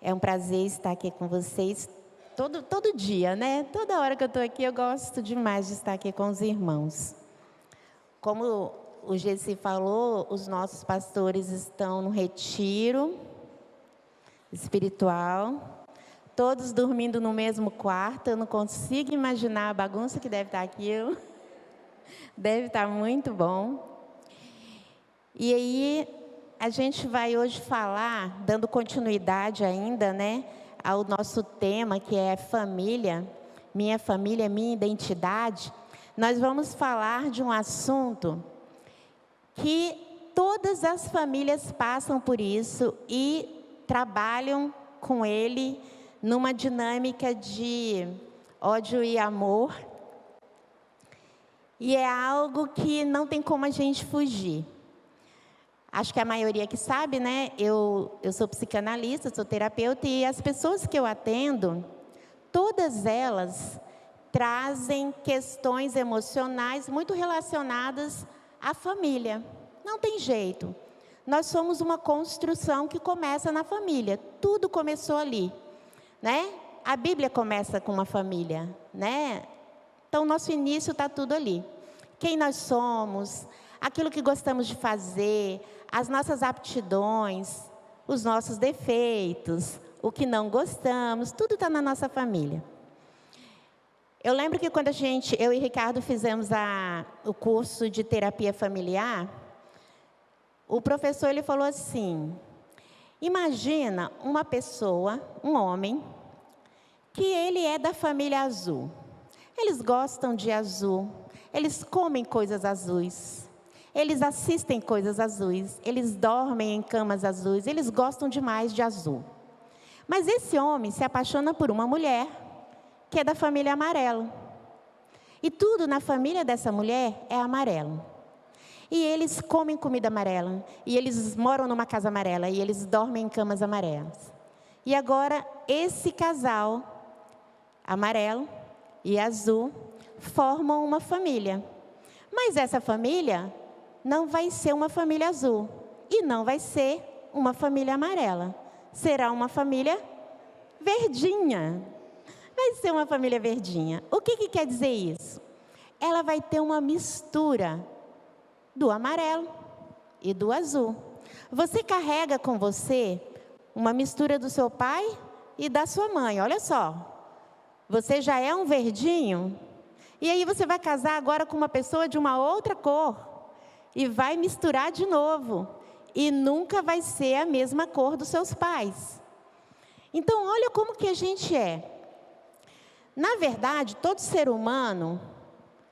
É um prazer estar aqui com vocês todo dia, né? Toda hora que eu estou aqui, eu gosto demais de estar aqui com os irmãos. Como o Gessi falou, os nossos pastores estão no retiro espiritual, todos dormindo no mesmo quarto. Eu não consigo imaginar a bagunça que deve estar aquilo. Deve estar muito bom. E aí, a gente vai hoje falar, dando continuidade ainda, né, ao nosso tema, que é família, minha identidade. Nós vamos falar de um assunto que todas as famílias passam por isso e trabalham com ele numa dinâmica de ódio e amor. E é algo que não tem como a gente fugir. Acho que a maioria que sabe, né? Eu sou psicanalista, sou terapeuta, e as pessoas que eu atendo, todas elas trazem questões emocionais muito relacionadas à família. Não tem jeito. Nós somos uma construção que começa na família. Tudo começou ali, né? A Bíblia começa com uma família, né? Então, nosso início está tudo ali. Quem nós somos, aquilo que gostamos de fazer, as nossas aptidões, os nossos defeitos, o que não gostamos, tudo está na nossa família. Eu lembro que quando eu e Ricardo fizemos o curso de terapia familiar, o professor ele falou assim: imagina uma pessoa, um homem, que ele é da família azul. Eles gostam de azul, eles comem coisas azuis, eles assistem coisas azuis, eles dormem em camas azuis, eles gostam demais de azul. Mas esse homem se apaixona por uma mulher que é da família amarelo. E tudo na família dessa mulher é amarelo. E eles comem comida amarela, e eles moram numa casa amarela, e eles dormem em camas amarelas. E agora esse casal, amarelo e azul, formam uma família. Mas essa família não vai ser uma família azul e não vai ser uma família amarela. Será uma família verdinha. Vai ser uma família verdinha. O que quer dizer isso? Ela vai ter uma mistura do amarelo e do azul. Você carrega com você uma mistura do seu pai e da sua mãe. Olha só. Você já é um verdinho, e aí você vai casar agora com uma pessoa de uma outra cor, e vai misturar de novo, e nunca vai ser a mesma cor dos seus pais. Então, olha como que a gente é. Na verdade, todo ser humano,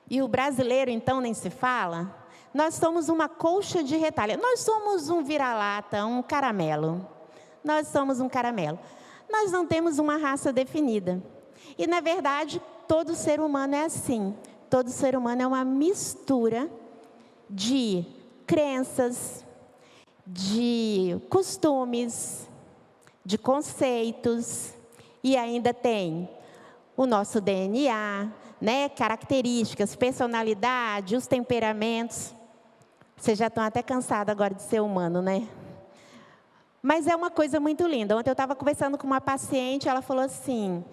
e o brasileiro então nem se fala, nós somos uma colcha de retalho. Nós somos um vira-lata, um caramelo. Nós somos um caramelo. Nós não temos uma raça definida. E, na verdade, todo ser humano é assim. Todo ser humano é uma mistura de crenças, de costumes, de conceitos. E ainda tem o nosso DNA, né? Características, personalidade, os temperamentos. Vocês já estão até cansados agora de ser humano, né? Mas é uma coisa muito linda. Ontem eu estava conversando com uma paciente, ela falou assim...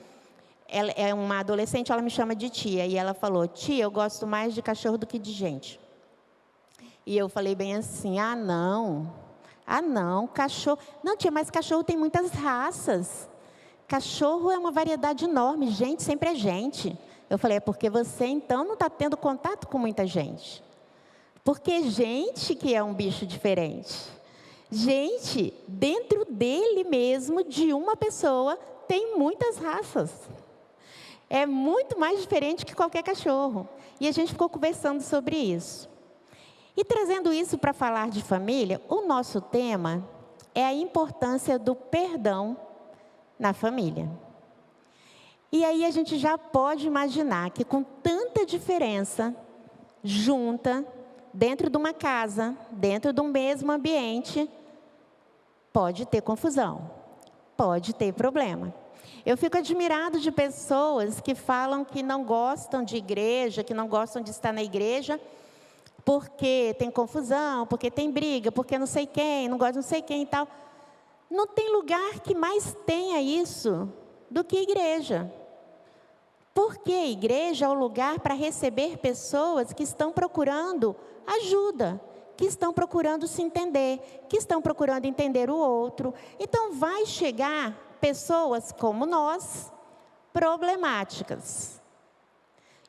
Ela é uma adolescente, ela me chama de tia. E ela falou: tia, eu gosto mais de cachorro do que de gente. E eu falei bem assim: ah, não, cachorro... Não, tia, mas cachorro tem muitas raças. Cachorro é uma variedade enorme, gente sempre é gente. Eu falei: é porque você, então, não está tendo contato com muita gente. Porque gente que é um bicho diferente. Gente, dentro dele mesmo, de uma pessoa, tem muitas raças. É muito mais diferente que qualquer cachorro. E a gente ficou conversando sobre isso. E trazendo isso para falar de família, o nosso tema é a importância do perdão na família. E aí a gente já pode imaginar que com tanta diferença junta, dentro de uma casa, dentro de um mesmo ambiente, pode ter confusão, pode ter problema. Eu fico admirado de pessoas que falam que não gostam de igreja, que não gostam de estar na igreja, porque tem confusão, porque tem briga, porque não sei quem, não gosta de não sei quem e tal. Não tem lugar que mais tenha isso do que igreja. Porque a igreja é o lugar para receber pessoas que estão procurando ajuda, que estão procurando se entender, que estão procurando entender o outro. Então vai chegar pessoas como nós, problemáticas.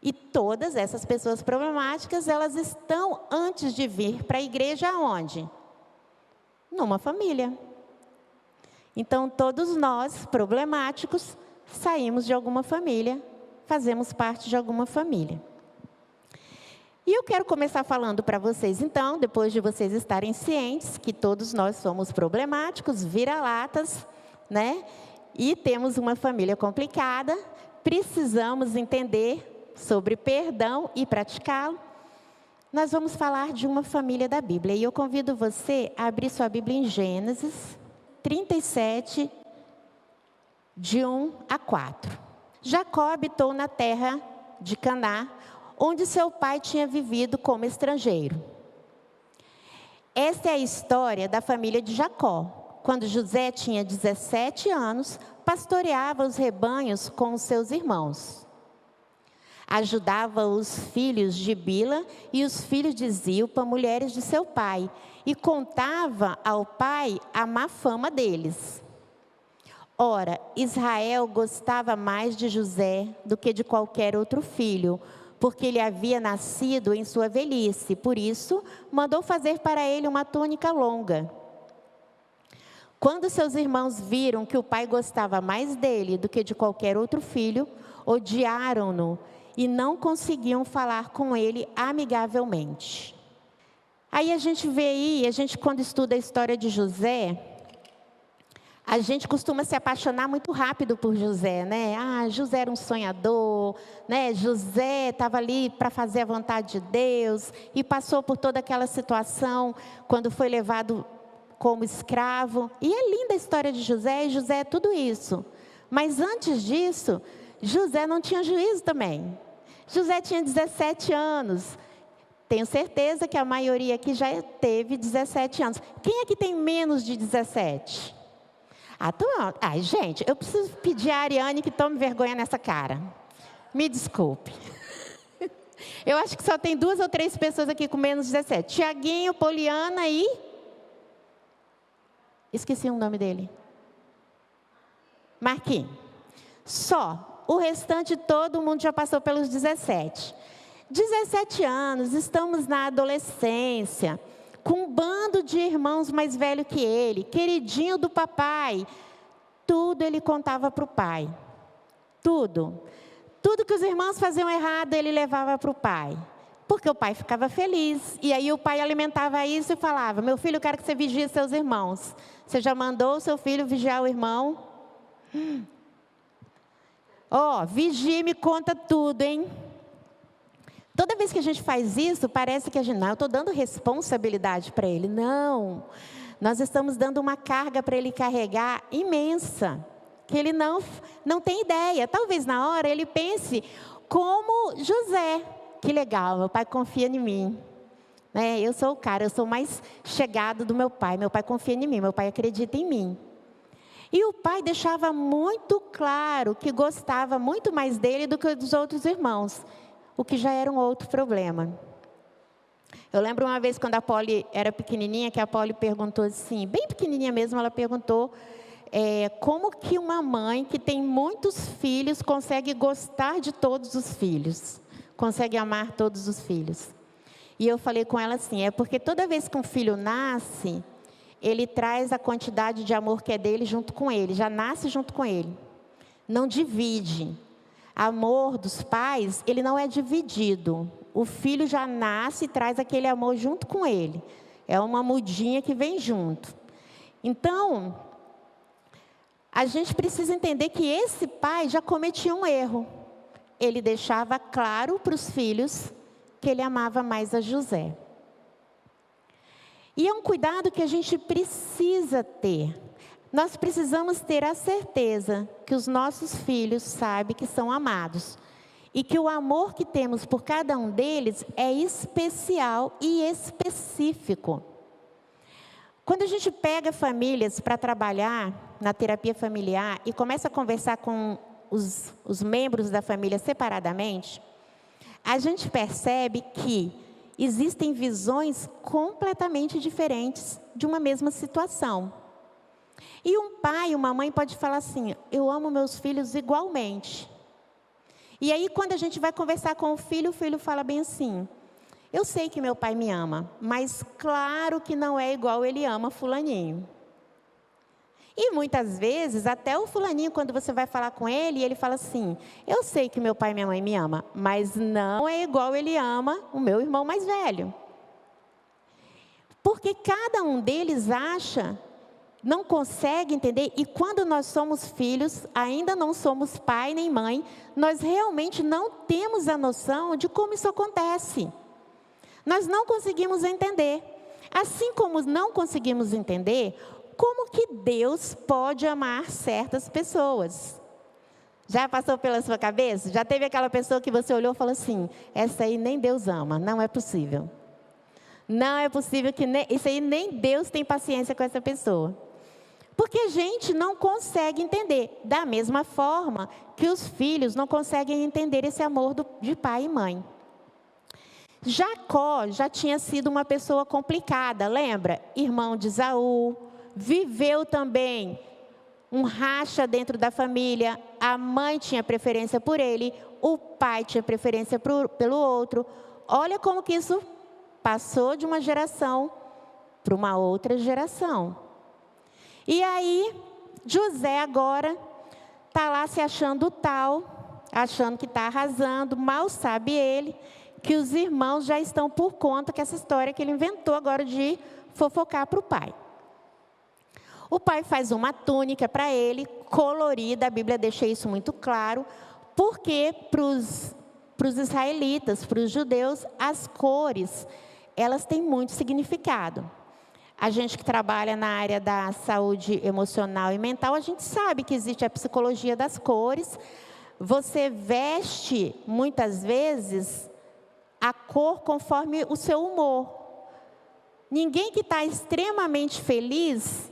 E todas essas pessoas problemáticas, elas estão, antes de vir para a igreja, aonde? Numa família. Então, todos nós, problemáticos, saímos de alguma família, fazemos parte de alguma família. E eu quero começar falando para vocês, então, depois de vocês estarem cientes, que todos nós somos problemáticos, vira-latas, né? E temos uma família complicada, precisamos entender sobre perdão e praticá-lo. Nós vamos falar de uma família da Bíblia. E eu convido você a abrir sua Bíblia em Gênesis 37, de 1 a 4. Jacó habitou na terra de Canaã, onde seu pai tinha vivido como estrangeiro. Esta é a história da família de Jacó. Quando José tinha 17 anos, pastoreava os rebanhos com os seus irmãos. Ajudava os filhos de Bila e os filhos de Zilpa, mulheres de seu pai, e contava ao pai a má fama deles. Ora, Israel gostava mais de José do que de qualquer outro filho, porque ele havia nascido em sua velhice. Por isso, mandou fazer para ele uma túnica longa. Quando seus irmãos viram que o pai gostava mais dele do que de qualquer outro filho, odiaram-no e não conseguiam falar com ele amigavelmente. Aí a gente vê aí, quando estuda a história de José, a gente costuma se apaixonar muito rápido por José, né? José era um sonhador, né? José estava ali para fazer a vontade de Deus e passou por toda aquela situação quando foi levado como escravo. E é linda a história de José, e José é tudo isso. Mas antes disso, José não tinha juízo também. José tinha 17 anos. Tenho certeza que a maioria aqui já teve 17 anos. Quem aqui tem menos de 17? Gente, eu preciso pedir a Ariane que tome vergonha nessa cara. Me desculpe. Eu acho que só tem 2 ou 3 pessoas aqui com menos de 17. Tiaguinho, Poliana e... Esqueci o nome dele. Marquinhos. Só. O restante, todo mundo já passou pelos 17. 17 anos, estamos na adolescência, com um bando de irmãos mais velhos que ele, queridinho do papai. Tudo ele contava para o pai. Tudo. Tudo que os irmãos faziam errado, ele levava para o pai. Porque o pai ficava feliz. E aí o pai alimentava isso e falava: meu filho, eu quero que você vigie seus irmãos. Você já mandou o seu filho vigiar o irmão? Vigia e me conta tudo, hein? Toda vez que a gente faz isso, parece que eu estou dando responsabilidade para ele. Não, nós estamos dando uma carga para ele carregar imensa, que ele não tem ideia. Talvez na hora ele pense como José: que legal, meu pai confia em mim. Eu sou o cara, eu sou mais chegado do meu pai confia em mim, meu pai acredita em mim. E o pai deixava muito claro que gostava muito mais dele do que dos outros irmãos, o que já era um outro problema. Eu lembro uma vez quando a Polly era pequenininha, que a Polly perguntou assim, bem pequenininha mesmo, ela perguntou como que uma mãe que tem muitos filhos consegue gostar de todos os filhos, consegue amar todos os filhos. E eu falei com ela assim, porque toda vez que um filho nasce, ele traz a quantidade de amor que é dele junto com ele, já nasce junto com ele, não divide. Amor dos pais, ele não é dividido, o filho já nasce e traz aquele amor junto com ele, é uma mudinha que vem junto. Então, a gente precisa entender que esse pai já cometia um erro, ele deixava claro para os filhos que ele amava mais a José. E é um cuidado que a gente precisa ter. Nós precisamos ter a certeza que os nossos filhos sabem que são amados. E que o amor que temos por cada um deles é especial e específico. Quando a gente pega famílias para trabalhar na terapia familiar e começa a conversar com os membros da família separadamente, a gente percebe que existem visões completamente diferentes de uma mesma situação. E um pai, uma mãe pode falar assim: eu amo meus filhos igualmente. E aí quando a gente vai conversar com o filho fala bem assim: eu sei que meu pai me ama, mas claro que não é igual ele ama fulaninho. E muitas vezes, até o fulaninho, quando você vai falar com ele, ele fala assim: eu sei que meu pai e minha mãe me amam, mas não é igual ele ama o meu irmão mais velho. Porque cada um deles acha, não consegue entender, e quando nós somos filhos, ainda não somos pai nem mãe, nós realmente não temos a noção de como isso acontece. Nós não conseguimos entender. Assim como não conseguimos entender como que Deus pode amar certas pessoas. Já passou pela sua cabeça? Já teve aquela pessoa que você olhou e falou assim: essa aí nem Deus ama, não é possível. Não é possível que isso aí nem Deus tem paciência com essa pessoa. Porque a gente não consegue entender. Da mesma forma que os filhos não conseguem entender esse amor de pai e mãe. Jacó já tinha sido uma pessoa complicada, lembra? Irmão de Esaú, viveu também um racha dentro da família, a mãe tinha preferência por ele, o pai tinha preferência pelo outro. Olha como que isso passou de uma geração para uma outra geração. E aí, José agora está lá se achando tal, achando que está arrasando, mal sabe ele que os irmãos já estão por conta com essa história que ele inventou agora de fofocar para o pai. O pai faz uma túnica para ele, colorida, a Bíblia deixa isso muito claro, porque para os israelitas, para os judeus, as cores, elas têm muito significado. A gente que trabalha na área da saúde emocional e mental, a gente sabe que existe a psicologia das cores. Você veste, muitas vezes, a cor conforme o seu humor. Ninguém que está extremamente feliz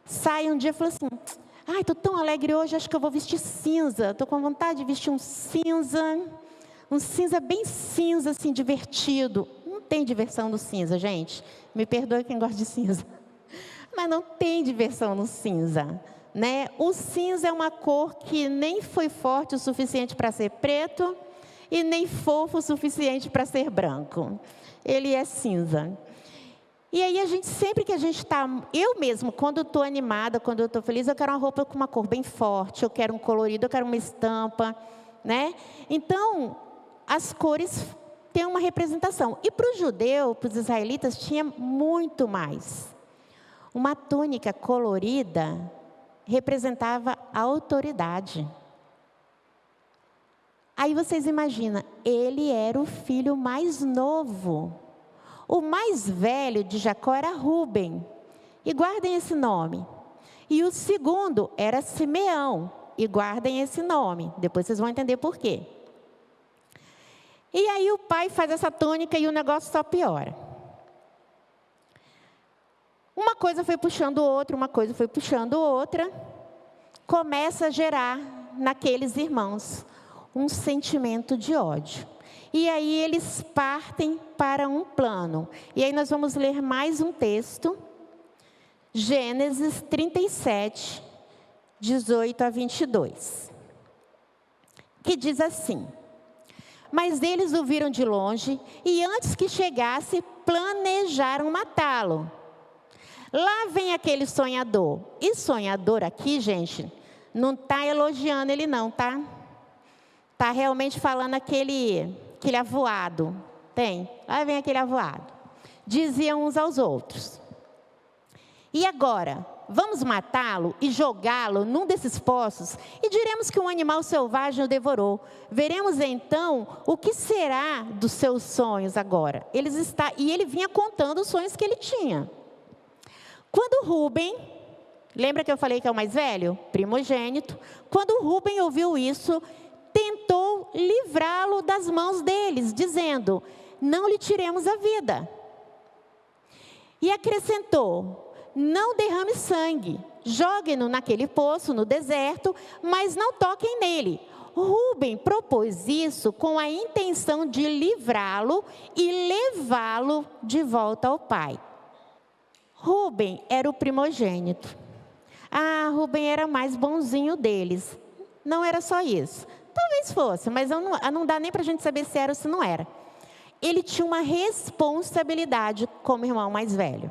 sai um dia e fala assim: ai, estou tão alegre hoje, acho que eu vou vestir cinza. Estou com vontade de vestir um cinza bem cinza, assim, divertido. Não tem diversão no cinza, gente. Me perdoe quem gosta de cinza. Mas não tem diversão no cinza, né? O cinza é uma cor que nem foi forte o suficiente para ser preto e nem fofo o suficiente para ser branco. Ele é cinza. E aí, sempre que a gente está... Eu mesmo, quando eu estou animada, quando eu estou feliz, eu quero uma roupa com uma cor bem forte, eu quero um colorido, eu quero uma estampa, né? Então, as cores têm uma representação. E para o judeu, para os israelitas, tinha muito mais. Uma túnica colorida representava a autoridade. Aí vocês imaginam, ele era o filho mais novo. O mais velho de Jacó era Rúben, e guardem esse nome. E o segundo era Simeão, e guardem esse nome. Depois vocês vão entender por quê. E aí o pai faz essa túnica e o negócio só piora. Uma coisa foi puxando outra, uma coisa foi puxando outra. Começa a gerar naqueles irmãos um sentimento de ódio. E aí eles partem para um plano. E aí nós vamos ler mais um texto. Gênesis 37, 18 a 22. Que diz assim: mas eles o viram de longe e antes que chegasse, planejaram matá-lo. Lá vem aquele sonhador. E sonhador aqui, gente, não está elogiando ele não, tá? Está realmente falando aquele avoado. Tem, lá vem aquele avoado. Diziam uns aos outros: e agora, vamos matá-lo e jogá-lo num desses poços e diremos que um animal selvagem o devorou. Veremos então o que será dos seus sonhos agora. E ele vinha contando os sonhos que ele tinha. Quando Rúben, lembra que eu falei que é o mais velho? Primogênito. Quando Rúben ouviu isso, tentou livrá-lo das mãos deles, dizendo: não lhe tiremos a vida. E acrescentou: não derrame sangue, joguem-no naquele poço no deserto, mas não toquem nele. Rúben propôs isso com a intenção de livrá-lo e levá-lo de volta ao pai. Rúben era o primogênito. Rúben era mais bonzinho deles. Não era só isso. Talvez fosse, mas não dá nem para a gente saber se era ou se não era. Ele tinha uma responsabilidade como irmão mais velho.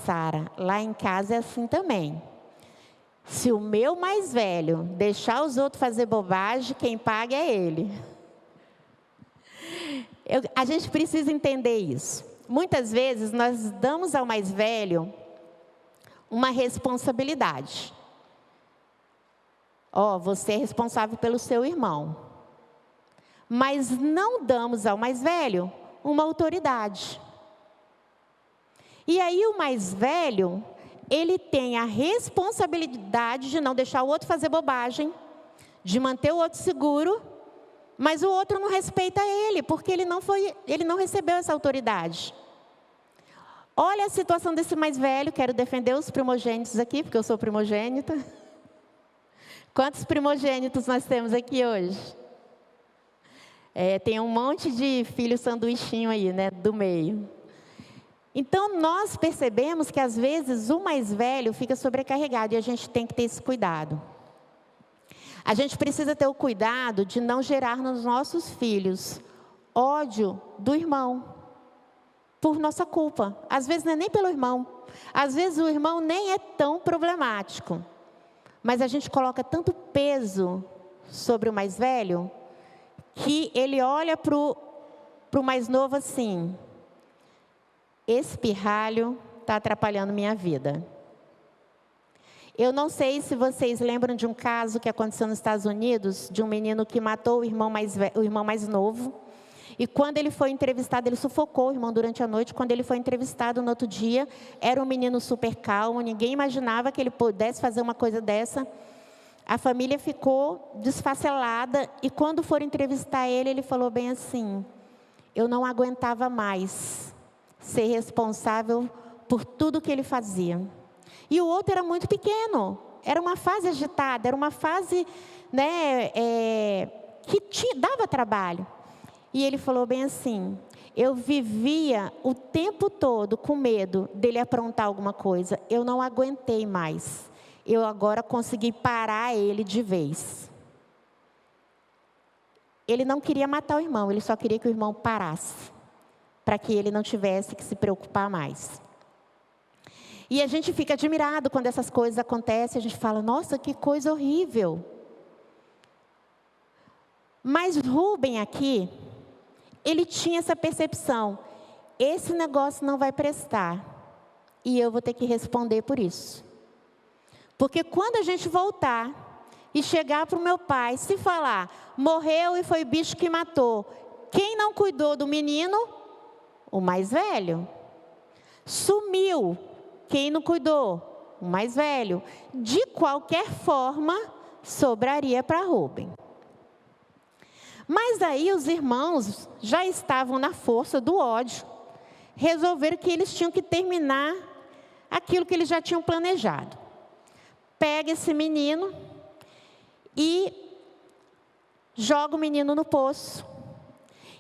Sara, lá em casa é assim também. Se o meu mais velho deixar os outros fazer bobagem, quem paga é ele. A gente precisa entender isso. Muitas vezes nós damos ao mais velho uma responsabilidade. Você é responsável pelo seu irmão. Mas não damos ao mais velho uma autoridade. E aí o mais velho, ele tem a responsabilidade de não deixar o outro fazer bobagem, de manter o outro seguro, mas o outro não respeita ele, porque ele não recebeu essa autoridade. Olha a situação desse mais velho, quero defender os primogênitos aqui, porque eu sou primogênita. Quantos primogênitos nós temos aqui hoje? Tem um monte de filho sanduichinho aí, né, do meio. Então, nós percebemos que, às vezes, o mais velho fica sobrecarregado e a gente tem que ter esse cuidado. A gente precisa ter o cuidado de não gerar nos nossos filhos ódio do irmão, por nossa culpa. Às vezes, não é nem pelo irmão. Às vezes, o irmão nem é tão problemático. Mas a gente coloca tanto peso sobre o mais velho, que ele olha para o mais novo assim: esse pirralho está atrapalhando minha vida. Eu não sei se vocês lembram de um caso que aconteceu nos Estados Unidos, de um menino que matou o irmão mais novo. E quando ele foi entrevistado, ele sufocou o irmão durante a noite. Quando ele foi entrevistado no outro dia, era um menino super calmo, ninguém imaginava que ele pudesse fazer uma coisa dessa. A família ficou desfacelada e quando foram entrevistar ele, ele falou bem assim: eu não aguentava mais ser responsável por tudo que ele fazia. E o outro era muito pequeno, era uma fase agitada, era uma fase, né, que dava trabalho. E ele falou bem assim: eu vivia o tempo todo com medo dele aprontar alguma coisa, eu não aguentei mais. Eu agora consegui parar ele de vez. Ele não queria matar o irmão, ele só queria que o irmão parasse, para que ele não tivesse que se preocupar mais. E a gente fica admirado quando essas coisas acontecem, a gente fala: nossa, que coisa horrível. Mas Rúben aqui, ele tinha essa percepção: esse negócio não vai prestar, e eu vou ter que responder por isso. Porque quando a gente voltar e chegar para o meu pai, se falar: morreu e foi o bicho que matou, quem não cuidou do menino? O mais velho. Sumiu, quem não cuidou? O mais velho. De qualquer forma, sobraria para Rúben. Mas aí os irmãos já estavam na força do ódio, resolveram que eles tinham que terminar aquilo que eles já tinham planejado. Pega esse menino e joga o menino no poço.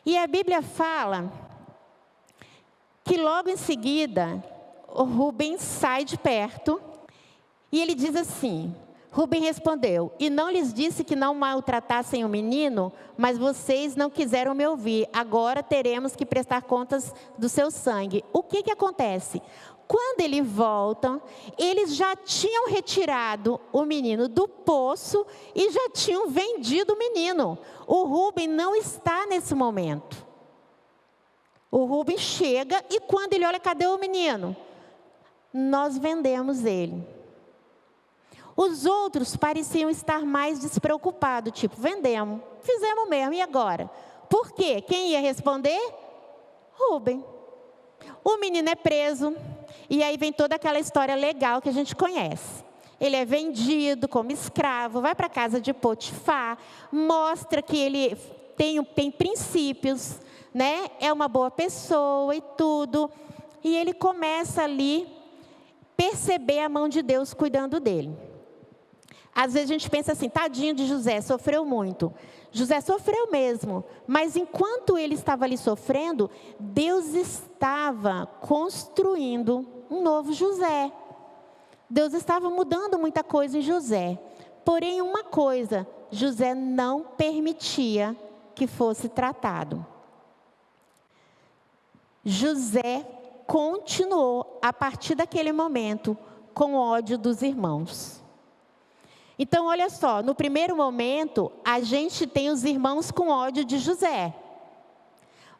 E a Bíblia fala que logo em seguida, o Rúben sai de perto e ele diz assim: Rúben respondeu: e não lhes disse que não maltratassem o menino, mas vocês não quiseram me ouvir. Agora teremos que prestar contas do seu sangue. O que acontece? Quando eles voltam, eles já tinham retirado o menino do poço e já tinham vendido o menino. O Rúben não está nesse momento. O Rúben chega e quando ele olha: cadê o menino? Nós vendemos ele. Os outros pareciam estar mais despreocupados, tipo: vendemos, fizemos mesmo, e agora? Por quê? Quem ia responder? Rúben. O menino é preso, e aí vem toda aquela história legal que a gente conhece. Ele é vendido como escravo, vai para a casa de Potifar, mostra que ele tem princípios, né? É uma boa pessoa e tudo. e ele começa ali perceber a mão de Deus cuidando dele. Às vezes a gente pensa assim, tadinho de José, sofreu muito. José sofreu mesmo, mas enquanto ele estava ali sofrendo, Deus estava construindo um novo José. Deus estava mudando muita coisa em José. Porém, uma coisa, José não permitia que fosse tratado. José continuou, a partir daquele momento, com ódio dos irmãos. Então, olha só, no primeiro momento, a gente tem os irmãos com ódio de José.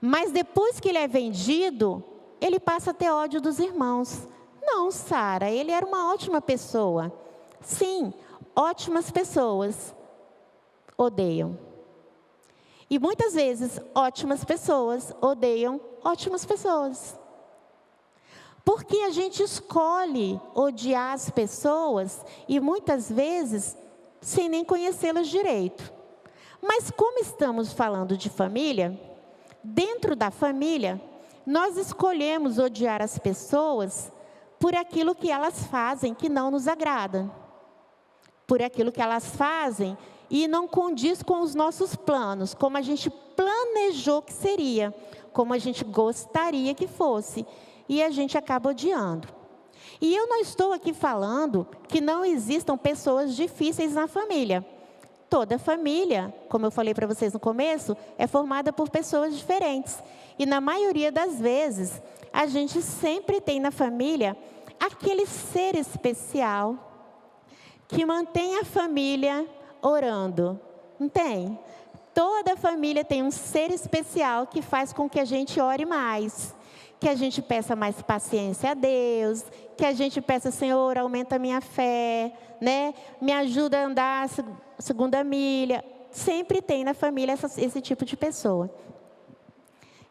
Mas depois que ele é vendido, ele passa a ter ódio dos irmãos. Não, Sara, ele era uma ótima pessoa. Sim, ótimas pessoas odeiam. E muitas vezes, ótimas pessoas odeiam ótimas pessoas. Porque a gente escolhe odiar as pessoas e muitas vezes sem nem conhecê-las direito. Mas como estamos falando de família, dentro da família, nós escolhemos odiar as pessoas por aquilo que elas fazem que não nos agrada. Por aquilo que elas fazem e não condiz com os nossos planos, como a gente planejou que seria, como a gente gostaria que fosse. E a gente acaba odiando. E eu não estou aqui falando que não existam pessoas difíceis na família. Toda família, como eu falei para vocês no começo, é formada por pessoas diferentes. E na maioria das vezes, a gente sempre tem na família aquele ser especial que mantém a família orando. Não tem? Toda família tem um ser especial que faz com que a gente ore mais. Que a gente peça mais paciência a Deus, que a gente peça, Senhor, aumenta a minha fé, né? Me ajuda a andar a segunda milha. Sempre tem na família esse tipo de pessoa.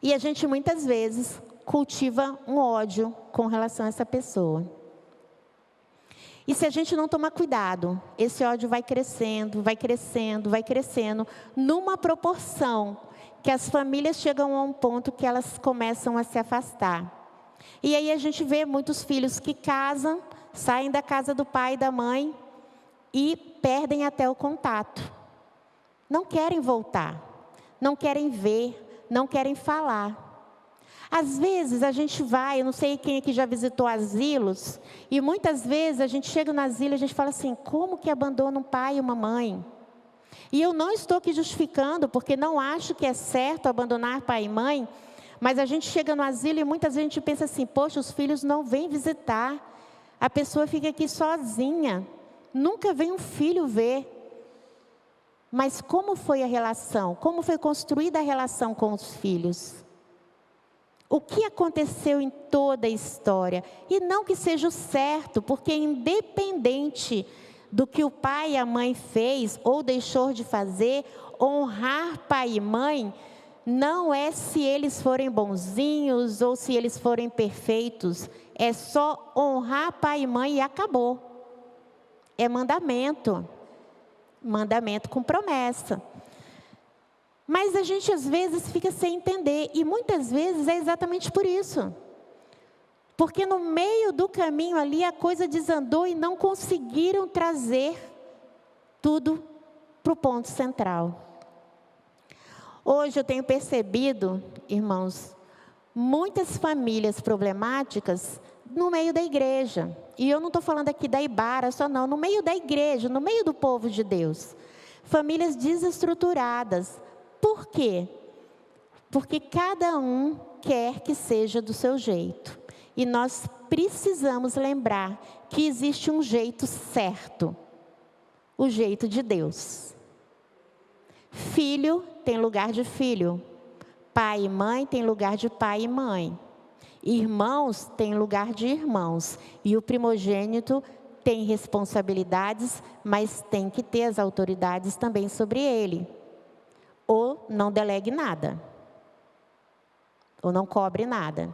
E a gente muitas vezes cultiva um ódio com relação a essa pessoa. E se a gente não tomar cuidado, esse ódio vai crescendo, vai crescendo, vai crescendo, numa proporção que as famílias chegam a um ponto que elas começam a se afastar. E aí a gente vê muitos filhos que casam, saem da casa do pai e da mãe e perdem até o contato. Não querem voltar, não querem ver, não querem falar. Às vezes a gente vai, eu não sei quem aqui já visitou asilos, e muitas vezes a gente chega no asilo e a gente fala assim, como que abandona um pai e uma mãe? E eu não estou aqui justificando, porque não acho que é certo abandonar pai e mãe, mas a gente chega no asilo e muitas vezes a gente pensa assim, poxa, os filhos não vêm visitar, a pessoa fica aqui sozinha, nunca vem um filho ver. Mas como foi a relação? Como foi construída a relação com os filhos? O que aconteceu em toda a história? E não que seja o certo, porque independente do que o pai e a mãe fez ou deixou de fazer, honrar pai e mãe não é se eles forem bonzinhos ou se eles forem perfeitos. É só honrar pai e mãe e acabou. É mandamento. Mandamento com promessa. Mas a gente às vezes fica sem entender, e muitas vezes é exatamente por isso. Porque no meio do caminho ali a coisa desandou e não conseguiram trazer tudo para o ponto central. Hoje eu tenho percebido, irmãos, muitas famílias problemáticas no meio da igreja. E eu não estou falando aqui da Ibara só não, no meio da igreja, no meio do povo de Deus. Famílias desestruturadas. Por quê? Porque cada um quer que seja do seu jeito. E nós precisamos lembrar que existe um jeito certo. O jeito de Deus. Filho tem lugar de filho. Pai e mãe tem lugar de pai e mãe. Irmãos têm lugar de irmãos. E o primogênito tem responsabilidades, mas tem que ter as autoridades também sobre ele. Ou não delegue nada. Ou não cobre nada.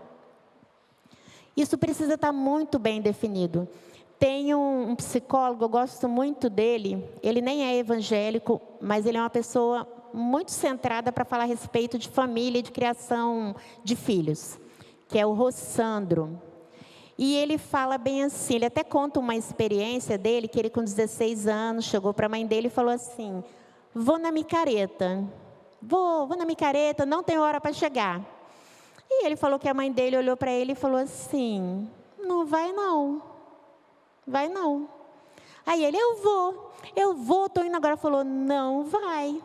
Isso precisa estar muito bem definido. Tem um psicólogo, eu gosto muito dele. Ele nem é evangélico, mas ele é uma pessoa muito centrada para falar a respeito de família e de criação de filhos. que é o Rossandro. E ele fala bem assim, ele até conta uma experiência dele, que ele com 16 anos chegou para a mãe dele e falou assim: vou na micareta, vou na micareta, não tem hora para chegar. E ele falou que a mãe dele olhou para ele e falou assim: não vai não, vai não. Aí ele: eu vou, estou indo agora. Falou: não vai.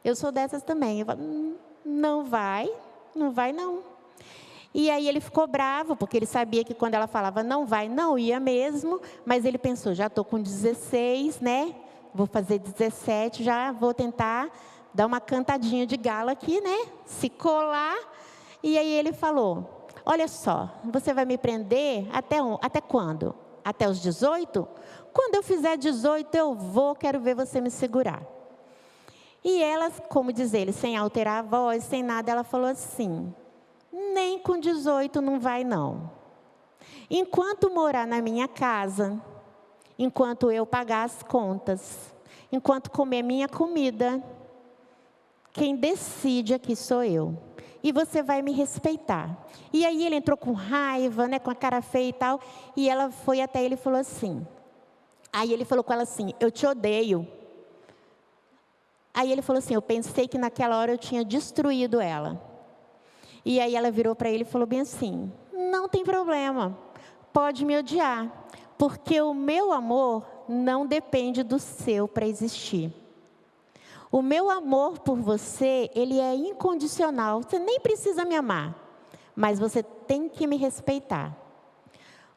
Eu sou dessas também. Eu falo: não vai não. E aí ele ficou bravo, porque ele sabia que quando ela falava não vai, não ia mesmo. Mas ele pensou: já estou com 16, né? Vou fazer 17, já vou tentar dar uma cantadinha de galo aqui, né? Se colar. E aí ele falou: olha só, você vai me prender até quando? Até os 18? Quando eu fizer 18 eu vou, quero ver você me segurar. E ela, como diz ele, sem alterar a voz, sem nada, ela falou assim: nem com 18 não vai não. Enquanto morar na minha casa, enquanto eu pagar as contas, enquanto comer minha comida, quem decide aqui sou eu. E você vai me respeitar. E aí ele entrou com raiva, né, com a cara feia e tal. E ela foi até ele e falou assim. Aí ele falou com ela assim: eu te odeio. Aí ele falou assim: eu pensei que naquela hora eu tinha destruído ela. E aí ela virou para ele e falou bem assim: não tem problema, pode me odiar, porque o meu amor não depende do seu para existir. O meu amor por você, ele é incondicional. Você nem precisa me amar, mas você tem que me respeitar.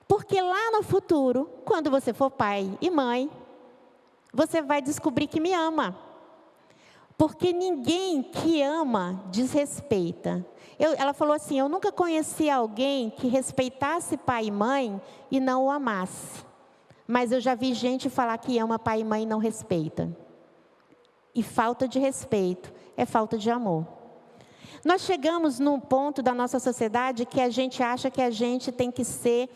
Porque lá no futuro, quando você for pai e mãe, você vai descobrir que me ama. Porque ninguém que ama desrespeita. Ela falou assim: eu nunca conheci alguém que respeitasse pai e mãe e não o amasse. Mas eu já vi gente falar que ama pai e mãe e não respeita. E falta de respeito é falta de amor. Nós chegamos num ponto da nossa sociedade que a gente acha que a gente tem que ser: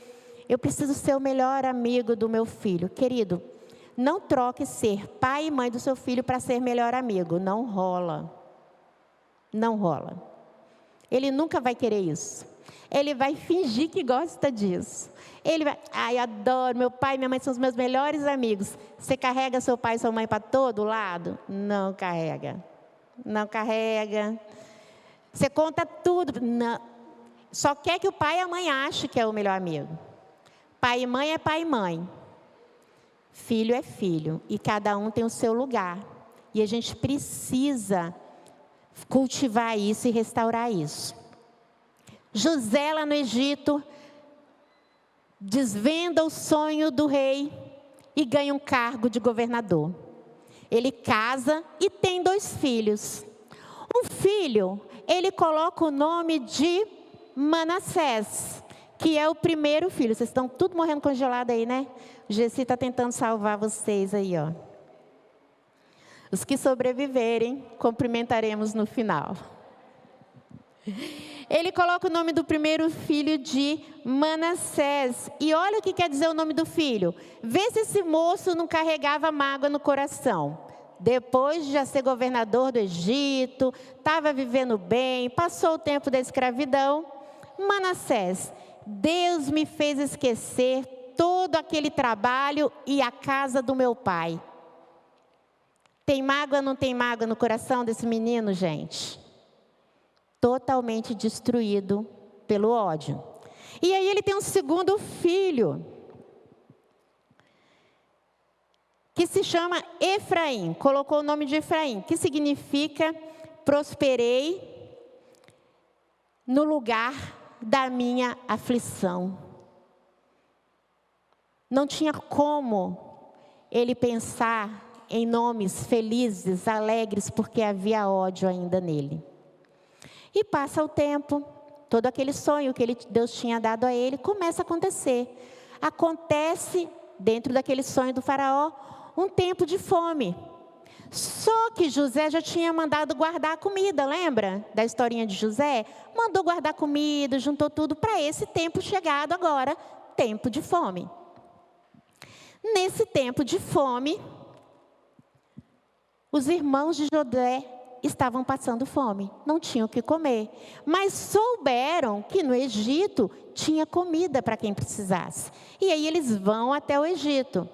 eu preciso ser o melhor amigo do meu filho. Querido, não troque ser pai e mãe do seu filho para ser melhor amigo. Não rola. Não rola. Ele nunca vai querer isso. Ele vai fingir que gosta disso. Ele vai: ai, adoro, meu pai e minha mãe são os meus melhores amigos. Você carrega seu pai e sua mãe para todo lado? Não carrega. Não carrega. Você conta tudo. Não. Só quer que o pai e a mãe achem que é o melhor amigo. Pai e mãe é pai e mãe. Filho é filho. E cada um tem o seu lugar. E a gente precisa cultivar isso e restaurar isso. José lá no Egito desvenda o sonho do rei e ganha um cargo de governador. Ele casa e tem 2 filhos. Um filho, ele coloca o nome de Manassés, que é o primeiro filho. Vocês estão tudo morrendo congelado aí, né? O Gessi está tentando salvar vocês aí, ó. Os que sobreviverem, cumprimentaremos no final. Ele coloca o nome do primeiro filho de Manassés. E olha o que quer dizer o nome do filho. Vê se esse moço não carregava mágoa no coração. Depois de já ser governador do Egito, estava vivendo bem, passou o tempo da escravidão. Manassés: Deus me fez esquecer todo aquele trabalho e a casa do meu pai. Tem mágoa ou não tem mágoa no coração desse menino, gente? Totalmente destruído pelo ódio. E aí ele tem um segundo filho, que se chama Efraim. Colocou o nome de Efraim, que significa: prosperei no lugar da minha aflição. Não tinha como ele pensar em nomes felizes, alegres, porque havia ódio ainda nele. E passa o tempo, todo aquele sonho que Deus tinha dado a ele começa a acontecer. Acontece, dentro daquele sonho do faraó, um tempo de fome. Só que José já tinha mandado guardar comida, lembra da historinha de José? Mandou guardar comida, juntou tudo para esse tempo chegado agora, tempo de fome. Nesse tempo de fome, os irmãos de José estavam passando fome, não tinham o que comer. Mas souberam que no Egito tinha comida para quem precisasse. E aí eles vão até o Egito.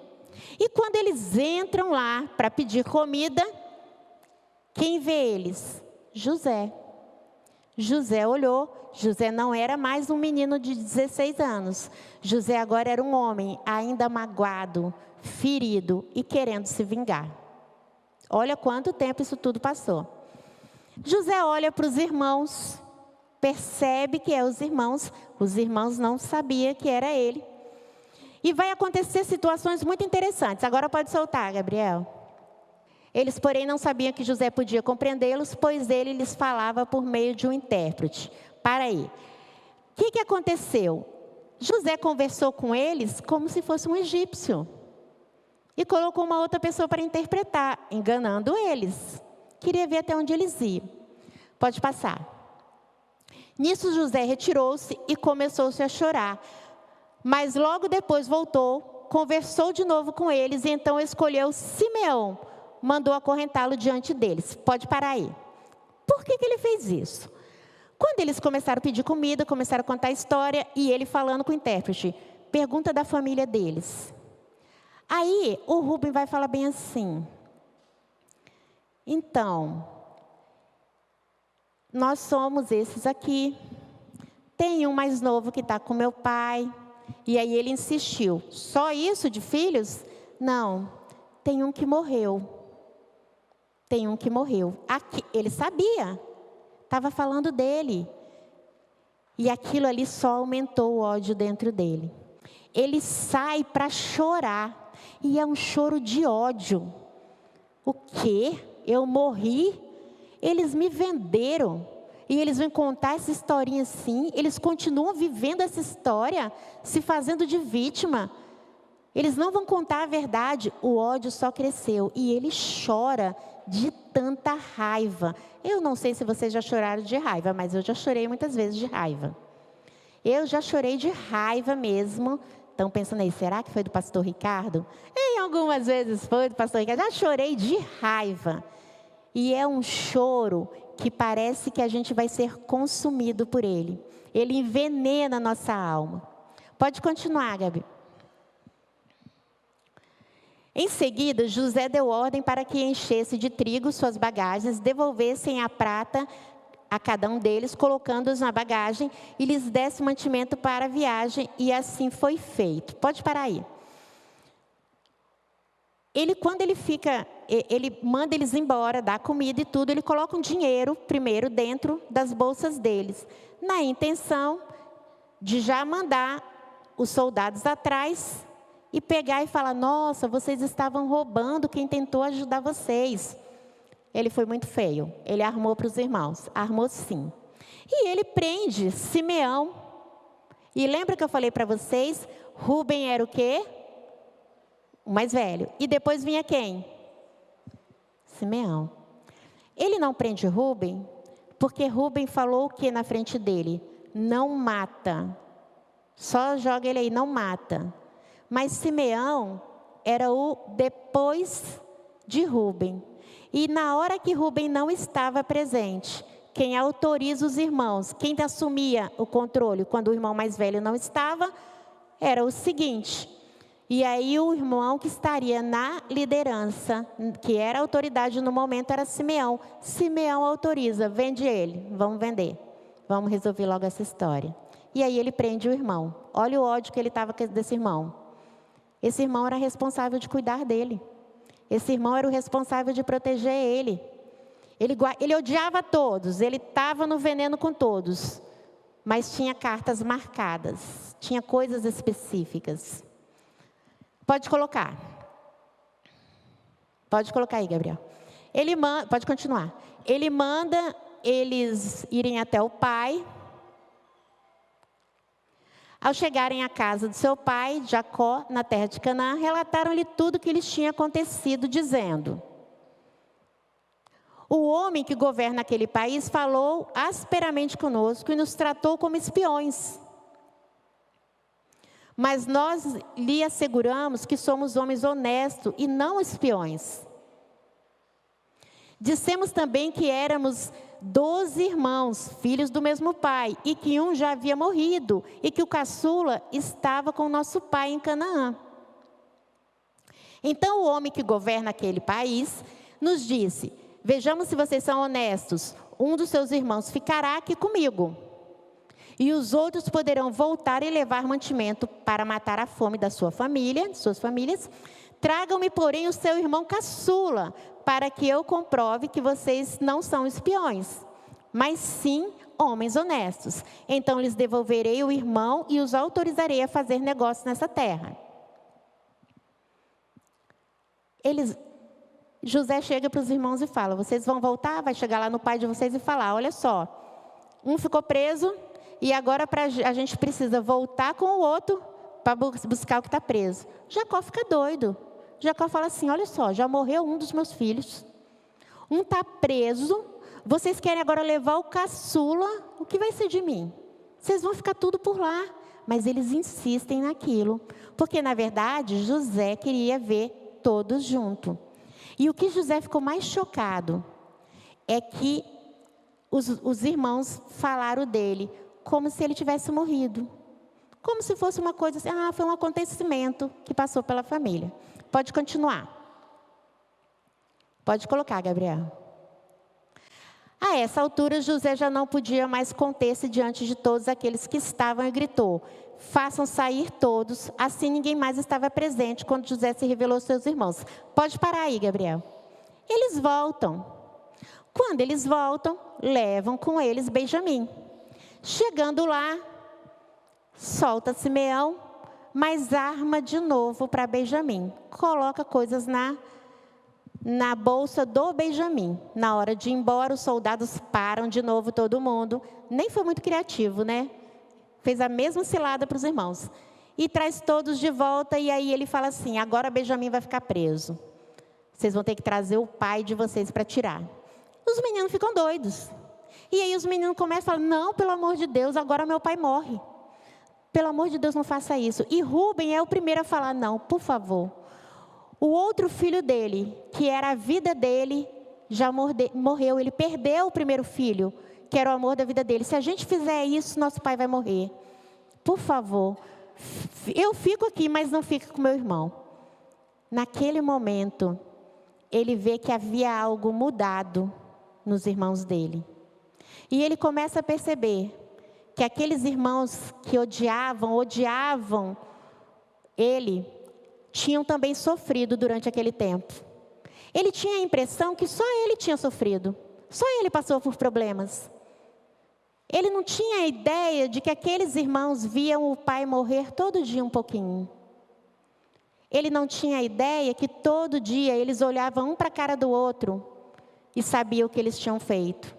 E quando eles entram lá para pedir comida, quem vê eles? José. José olhou, José não era mais um menino de 16 anos. José agora era um homem ainda magoado, ferido e querendo se vingar. Olha quanto tempo isso tudo passou. José olha para os irmãos, percebe que é os irmãos não sabiam que era ele. E vai acontecer situações muito interessantes. Agora pode soltar, Gabriel. Eles, porém, não sabiam que José podia compreendê-los, pois ele lhes falava por meio de um intérprete. Para aí. O que aconteceu? José conversou com eles como se fosse um egípcio. E colocou uma outra pessoa para interpretar, enganando eles. Queria ver até onde eles iam. Pode passar. Nisso José retirou-se e começou-se a chorar. Mas logo depois voltou, conversou de novo com eles e então escolheu Simeão. Mandou acorrentá-lo diante deles. Pode parar aí. Por que ele fez isso? Quando eles começaram a pedir comida, começaram a contar a história, e ele falando com o intérprete, pergunta da família deles. Aí o Rubem vai falar bem assim: então, nós somos esses aqui, tem um mais novo que está com meu pai. E aí ele insistiu, só isso de filhos? Não, tem um que morreu. Tem um que morreu. Aqui, ele sabia, estava falando dele. E aquilo ali só aumentou o ódio dentro dele. Ele sai para chorar. E é um choro de ódio. O quê? Eu morri? Eles me venderam. E eles vão contar essa historinha assim. Eles continuam vivendo essa história, se fazendo de vítima. Eles não vão contar a verdade. O ódio só cresceu. E ele chora de tanta raiva. Eu não sei se vocês já choraram de raiva, mas eu já chorei muitas vezes de raiva. Eu já chorei de raiva mesmo. Estão pensando aí, será que foi do pastor Ricardo? Em algumas vezes foi do pastor Ricardo. Já chorei de raiva. E é um choro que parece que a gente vai ser consumido por ele. Ele envenena a nossa alma. Pode continuar, Gabi. Em seguida, José deu ordem para que enchesse de trigo suas bagagens, devolvessem a prata a cada um deles, colocando-os na bagagem, e lhes desse mantimento para a viagem, e assim foi feito. Pode parar aí. Quando ele manda eles embora, dá comida e tudo, ele coloca um dinheiro primeiro dentro das bolsas deles, na intenção de já mandar os soldados atrás e pegar e falar: nossa, vocês estavam roubando quem tentou ajudar vocês. Ele foi muito feio. Ele armou para os irmãos. Armou sim. E ele prende Simeão. E lembra que eu falei para vocês? Rubem era o quê? O mais velho. E depois vinha quem? Simeão. Ele não prende Rubem, porque Rubem falou o que na frente dele? Não mata. Só joga ele aí, não mata. Mas Simeão era o depois de Rubem. E na hora que Rubem não estava presente, quem autoriza os irmãos, quem assumia o controle quando o irmão mais velho não estava, era o seguinte. E aí o irmão que estaria na liderança, que era a autoridade no momento, era Simeão. Simeão autoriza, vende ele, vamos vender. Vamos resolver logo essa história. E aí ele prende o irmão. Olha o ódio que ele estava desse irmão. Esse irmão era responsável de cuidar dele. Esse irmão era o responsável de proteger ele. Ele odiava todos, ele estava no veneno com todos. Mas tinha cartas marcadas, tinha coisas específicas. Pode colocar. Pode colocar aí, Gabriel. Pode continuar. Ele manda eles irem até o pai. Ao chegarem à casa do seu pai, Jacó, na terra de Canaã, relataram-lhe tudo o que lhes tinha acontecido, dizendo: o homem que governa aquele país falou asperamente conosco e nos tratou como espiões. Mas nós lhe asseguramos que somos homens honestos e não espiões. Dissemos também que éramos 12 irmãos, filhos do mesmo pai, e que um já havia morrido, e que o caçula estava com nosso pai em Canaã. Então o homem que governa aquele país nos disse: vejamos se vocês são honestos. Um dos seus irmãos ficará aqui comigo, e os outros poderão voltar e levar mantimento para matar a fome da sua família, de suas famílias. Tragam-me, porém, o seu irmão caçula, para que eu comprove que vocês não são espiões, mas sim homens honestos. Então lhes devolverei o irmão e os autorizarei a fazer negócio nessa terra. José chega para os irmãos e fala: vocês vão voltar? Vai chegar lá no pai de vocês e falar: olha só, um ficou preso e agora a gente precisa voltar com o outro para buscar o que está preso. Jacó fica doido. Jacó fala assim: olha só, já morreu um dos meus filhos, um está preso, vocês querem agora levar o caçula, o que vai ser de mim? Vocês vão ficar tudo por lá. Mas eles insistem naquilo, porque na verdade José queria ver todos juntos. E o que José ficou mais chocado é que os irmãos falaram dele como se ele tivesse morrido. Como se fosse uma coisa assim: foi um acontecimento que passou pela família. Pode continuar. Pode colocar, Gabriel. A essa altura, José já não podia mais conter-se diante de todos aqueles que estavam e gritou: façam sair todos. Assim ninguém mais estava presente quando José se revelou aos seus irmãos. Pode parar aí, Gabriel. Eles voltam. Quando eles voltam, levam com eles Benjamim. Chegando lá, solta Simeão, mas arma de novo para Benjamim. Coloca coisas na bolsa do Benjamim. Na hora de ir embora, os soldados param de novo todo mundo. Nem foi muito criativo, né? Fez a mesma cilada para os irmãos. E traz todos de volta, e aí ele fala assim: agora Benjamim vai ficar preso. Vocês vão ter que trazer o pai de vocês para tirar. Os meninos ficam doidos. E aí os meninos começam a falar: não, pelo amor de Deus, agora meu pai morre. Pelo amor de Deus, não faça isso. E Rúben é o primeiro a falar: não, por favor. O outro filho dele, que era a vida dele, já morreu. Ele perdeu o primeiro filho, que era o amor da vida dele. Se a gente fizer isso, nosso pai vai morrer. Por favor, eu fico aqui, mas não fica com meu irmão. Naquele momento, ele vê que havia algo mudado nos irmãos dele. E ele começa a perceber que aqueles irmãos que odiavam ele, tinham também sofrido durante aquele tempo. Ele tinha a impressão que só ele tinha sofrido. Só ele passou por problemas. Ele não tinha a ideia de que aqueles irmãos viam o pai morrer todo dia um pouquinho. Ele não tinha a ideia que todo dia eles olhavam um para a cara do outro e sabiam o que eles tinham feito.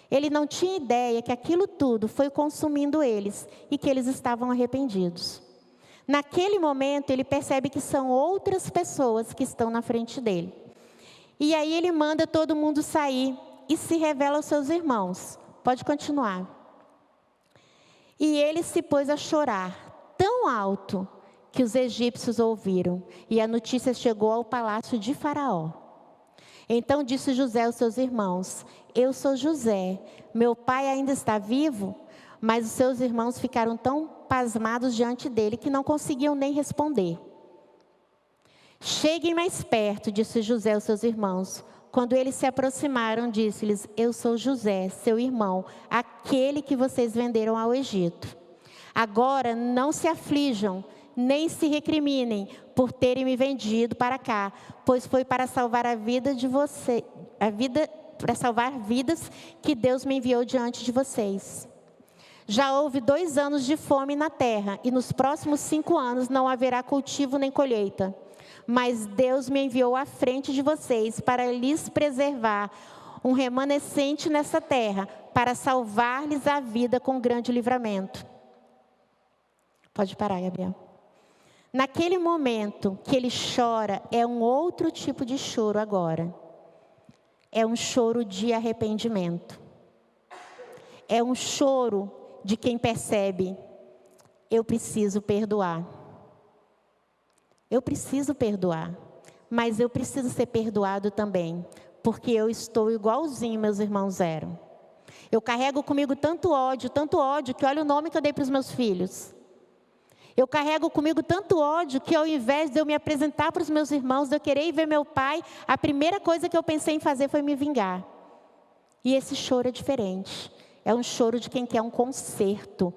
Ele não tinha ideia que aquilo tudo foi consumindo eles e que eles estavam arrependidos. Naquele momento, ele percebe que são outras pessoas que estão na frente dele. E aí ele manda todo mundo sair e se revela aos seus irmãos. Pode continuar. E ele se pôs a chorar tão alto que os egípcios ouviram. E a notícia chegou ao palácio de Faraó. Então disse José aos seus irmãos: eu sou José, meu pai ainda está vivo? Mas os seus irmãos ficaram tão pasmados diante dele que não conseguiam nem responder. Cheguem mais perto, disse José aos seus irmãos. Quando eles se aproximaram, disse-lhes: eu sou José, seu irmão, aquele que vocês venderam ao Egito. Agora não se aflijam, nem se recriminem por terem me vendido para cá, pois foi para salvar para salvar vidas que Deus me enviou diante de vocês. Já houve 2 anos de fome na terra, e nos próximos 5 anos não haverá cultivo nem colheita. Mas Deus me enviou à frente de vocês para lhes preservar um remanescente nessa terra, para salvar-lhes a vida com grande livramento. Pode parar, Gabriel. Naquele momento que ele chora, é um outro tipo de choro agora. É um choro de arrependimento. É um choro de quem percebe: eu preciso perdoar. Eu preciso perdoar, mas eu preciso ser perdoado também. porque eu estou igualzinho meus irmãos eram. Eu carrego comigo tanto ódio, que olha o nome que eu dei para os meus filhos. Eu carrego comigo tanto ódio que ao invés de eu me apresentar para os meus irmãos, de eu querer ir ver meu pai, a primeira coisa que eu pensei em fazer foi me vingar. E esse choro é diferente. É um choro de quem quer um conserto.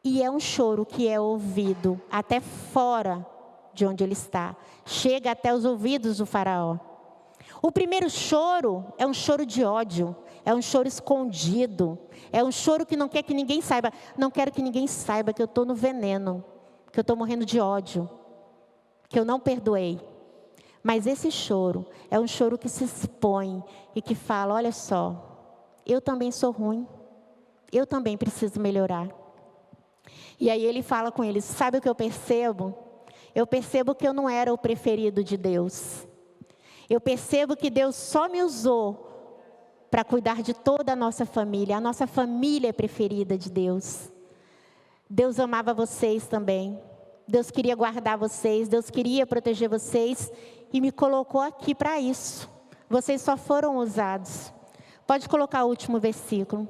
E é um choro que é ouvido até fora de onde ele está. Chega até os ouvidos do faraó. O primeiro choro é um choro de ódio. É um choro escondido. É um choro que não quer que ninguém saiba. Não quero que ninguém saiba que eu estou no veneno. Que eu estou morrendo de ódio. Que eu não perdoei. Mas esse choro é um choro que se expõe e que fala, olha só, eu também sou ruim. Eu também preciso melhorar. E aí ele fala com eles, sabe o que eu percebo? Eu percebo que eu não era o preferido de Deus. Eu percebo que Deus só me usou para cuidar de toda a nossa família. A nossa família é preferida de Deus. Deus amava vocês também. Deus queria guardar vocês. Deus queria proteger vocês. E me colocou aqui para isso. Vocês só foram usados. Pode colocar o último versículo.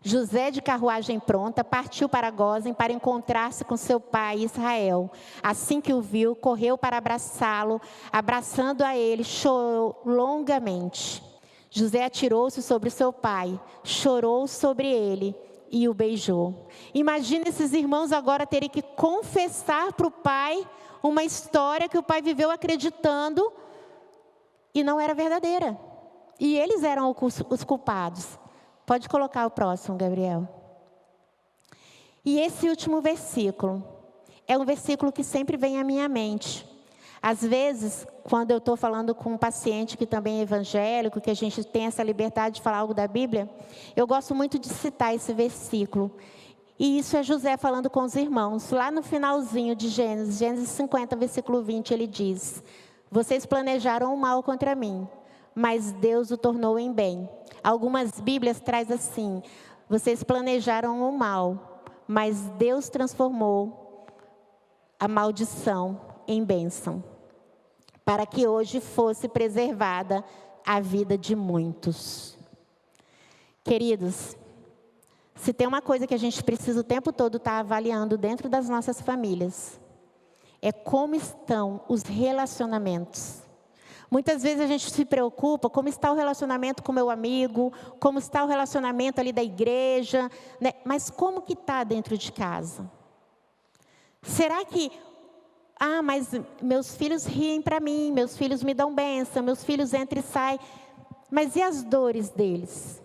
José, de carruagem pronta, partiu para Gósen para encontrar-se com seu pai Israel. Assim que o viu, correu para abraçá-lo, abraçando a ele, chorou longamente. José atirou-se sobre seu pai, chorou sobre ele e o beijou. Imagina esses irmãos agora terem que confessar para o pai uma história que o pai viveu acreditando e não era verdadeira. E eles eram os culpados. Pode colocar o próximo, Gabriel. E esse último versículo é um versículo que sempre vem à minha mente. Às vezes, quando eu estou falando com um paciente que também é evangélico, que a gente tem essa liberdade de falar algo da Bíblia, eu gosto muito de citar esse versículo. E isso é José falando com os irmãos. Lá no finalzinho de Gênesis 50, versículo 20, ele diz: vocês planejaram o mal contra mim, mas Deus o tornou em bem. Algumas Bíblias trazem assim: vocês planejaram o mal, mas Deus transformou a maldição em bênção, para que hoje fosse preservada a vida de muitos. Queridos, se tem uma coisa que a gente precisa o tempo todo estar avaliando dentro das nossas famílias, é como estão os relacionamentos. Muitas vezes a gente se preocupa como está o relacionamento com o meu amigo, como está o relacionamento ali da igreja, né? Mas como que está dentro de casa? Será que, mas meus filhos riem para mim, meus filhos me dão bênção, meus filhos entram e saem, mas e as dores deles?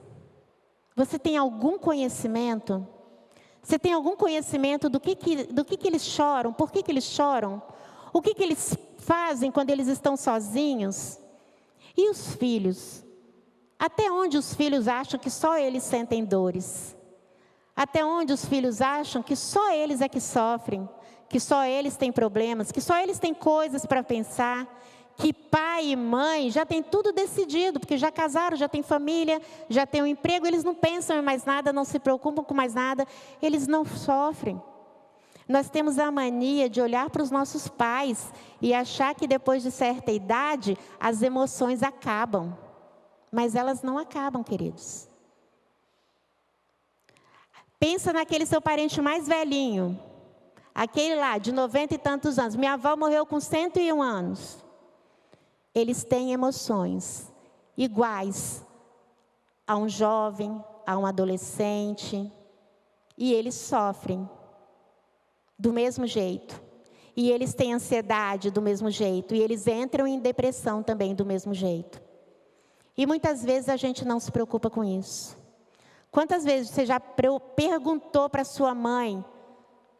Você tem algum conhecimento? Você tem algum conhecimento do que eles choram? Por que eles choram? O que eles fazem quando eles estão sozinhos? E os filhos? Até onde os filhos acham que só eles sentem dores? Até onde os filhos acham que só eles é que sofrem? Que só eles têm problemas? Que só eles têm coisas para pensar? Que pai e mãe já têm tudo decidido, porque já casaram, já têm família, já têm um emprego, eles não pensam em mais nada, não se preocupam com mais nada, eles não sofrem. Nós temos a mania de olhar para os nossos pais e achar que depois de certa idade, as emoções acabam. Mas elas não acabam, queridos. Pensa naquele seu parente mais velhinho, aquele lá de 90 e tantos anos. Minha avó morreu com 101 anos. Eles têm emoções iguais a um jovem, a um adolescente, e eles sofrem do mesmo jeito, e eles têm ansiedade do mesmo jeito, e eles entram em depressão também do mesmo jeito. E muitas vezes a gente não se preocupa com isso. Quantas vezes você já perguntou para sua mãe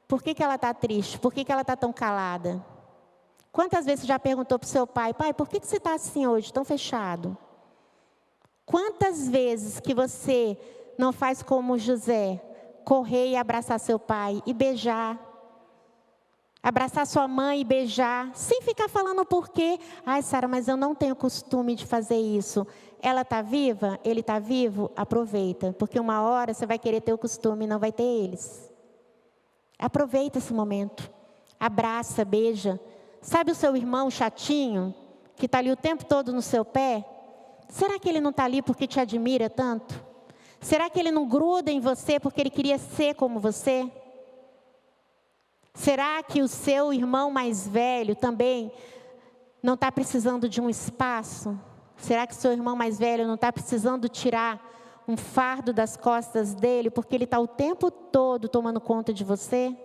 por que ela está triste, por que ela está tão calada? Quantas vezes você já perguntou para o seu pai: pai, por que você está assim hoje, tão fechado? Quantas vezes que você não faz como José, correr e abraçar seu pai e beijar? Abraçar sua mãe e beijar, sem ficar falando por quê. Ai, Sara, mas eu não tenho costume de fazer isso. Ela está viva? Ele está vivo? Aproveita, porque uma hora você vai querer ter o costume e não vai ter eles. Aproveita esse momento. Abraça, beija. Sabe o seu irmão chatinho, que está ali o tempo todo no seu pé, será que ele não está ali porque te admira tanto? Será que ele não gruda em você porque ele queria ser como você? Será que o seu irmão mais velho também não está precisando de um espaço? Será que o seu irmão mais velho não está precisando tirar um fardo das costas dele porque ele está o tempo todo tomando conta de você?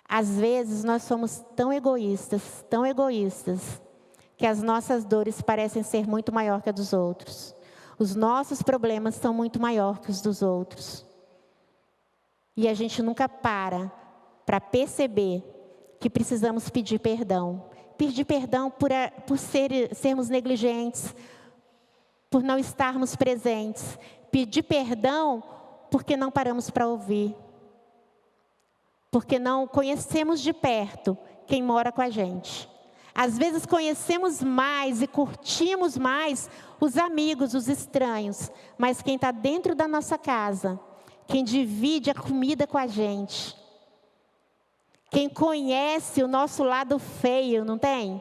Às vezes nós somos tão egoístas, que as nossas dores parecem ser muito maior que a dos outros. Os nossos problemas são muito maior que os dos outros. E a gente nunca para perceber que precisamos pedir perdão. Pedir perdão por sermos negligentes, por não estarmos presentes. Pedir perdão porque não paramos para ouvir. Porque não conhecemos de perto quem mora com a gente. Às vezes conhecemos mais e curtimos mais os amigos, os estranhos. Mas quem está dentro da nossa casa, quem divide a comida com a gente, quem conhece o nosso lado feio, não tem?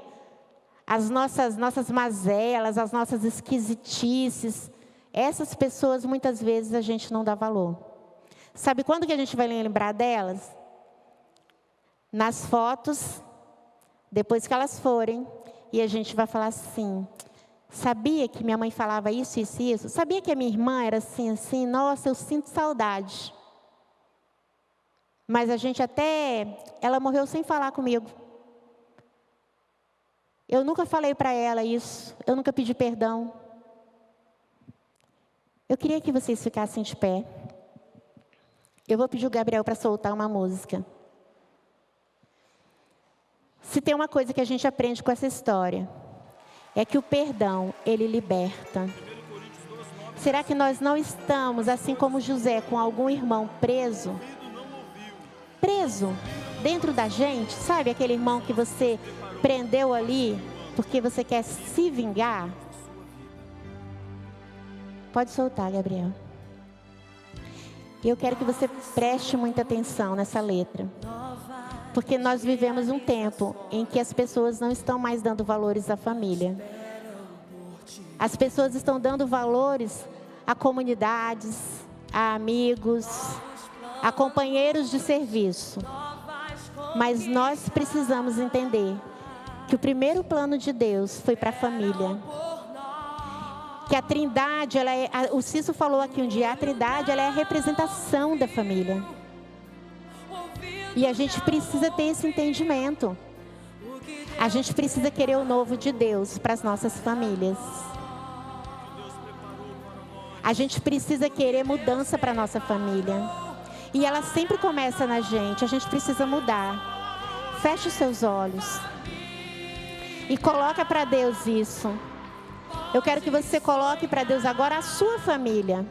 As nossas mazelas, as nossas esquisitices. Essas pessoas muitas vezes a gente não dá valor. Sabe quando que a gente vai lembrar delas? Nas fotos, depois que elas forem, e a gente vai falar assim: sabia que minha mãe falava isso, isso e isso? Sabia que a minha irmã era assim, assim? Nossa, eu sinto saudade. Mas ela morreu sem falar comigo. Eu nunca falei para ela isso, eu nunca pedi perdão. Eu queria que vocês ficassem de pé. Eu vou pedir o Gabriel para soltar uma música. Se tem uma coisa que a gente aprende com essa história, é que o perdão, ele liberta. Será que nós não estamos, assim como José, com algum irmão preso? Preso dentro da gente, sabe aquele irmão que você prendeu ali porque você quer se vingar? Pode soltar, Gabriel. E eu quero que você preste muita atenção nessa letra. Porque nós vivemos um tempo em que as pessoas não estão mais dando valores à família. As pessoas estão dando valores a comunidades, a amigos, a companheiros de serviço. Mas nós precisamos entender que o primeiro plano de Deus foi para a família. Que a Trindade, o Cício falou aqui um dia, a Trindade ela é a representação da família. E a gente precisa ter esse entendimento. A gente precisa querer o novo de Deus para as nossas famílias. A gente precisa querer mudança para a nossa família. E ela sempre começa na gente. A gente precisa mudar. Feche os seus olhos. E coloca para Deus isso. Eu quero que você coloque para Deus agora a sua família.